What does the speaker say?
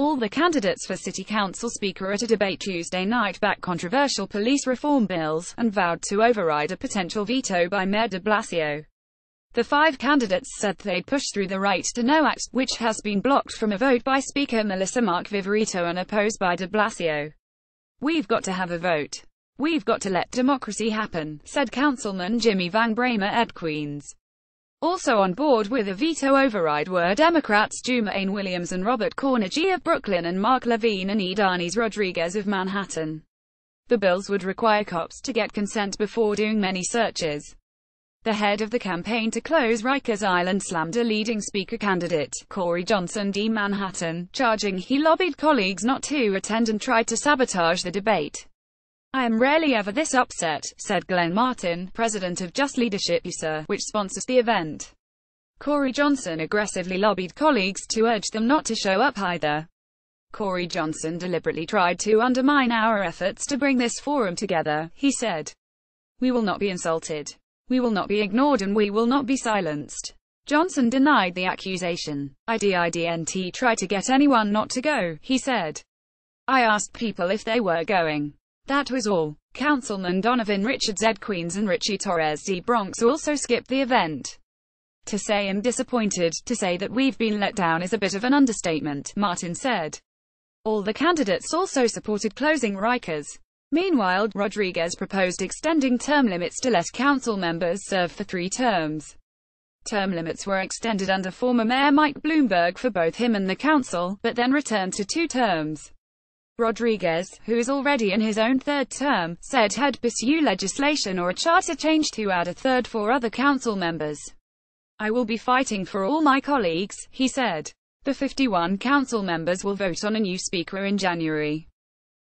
All the candidates for City Council Speaker at a debate Tuesday night backed controversial police reform bills, and vowed to override a potential veto by Mayor de Blasio. The 5 candidates said they'd push through the Right to Know Act, which has been blocked from a vote by Speaker Melissa Mark-Viverito and opposed by de Blasio. "We've got to have a vote. We've got to let democracy happen," said Councilman Jimmy Van Bramer Ed Queens. Also on board with a veto override were Democrats Jumaane Williams and Robert Cornegay of Brooklyn and Mark Levine and Edanis Rodriguez of Manhattan. The bills would require cops to get consent before doing many searches. The head of the campaign to close Rikers Island slammed a leading speaker candidate, Corey Johnson d. Manhattan, charging he lobbied colleagues not to attend and tried to sabotage the debate. "I am rarely ever this upset," said Glenn Martin, president of Just Leadership USA, which sponsors the event. Corey Johnson aggressively lobbied colleagues to urge them not to show up either. "Corey Johnson deliberately tried to undermine our efforts to bring this forum together," he said. "We will not be insulted. We will not be ignored, and we will not be silenced." Johnson denied the accusation. "I didn't try to get anyone not to go," he said. "I asked people if they were going. That was all." Councilman Donovan Richards Ed Queens and Richie Torres d. Bronx also skipped the event. "To say I'm disappointed, to say that we've been let down is a bit of an understatement," Martin said. All the candidates also supported closing Rikers. Meanwhile, Rodriguez proposed extending term limits to let council members serve for 3 terms. Term limits were extended under former Mayor Mike Bloomberg for both him and the council, but then returned to 2 terms. Rodriguez, who is already in his own 3rd term, said he'd pursue legislation or a charter change to add a 3rd for other council members. "I will be fighting for all my colleagues," he said. The 51 council members will vote on a new speaker in January.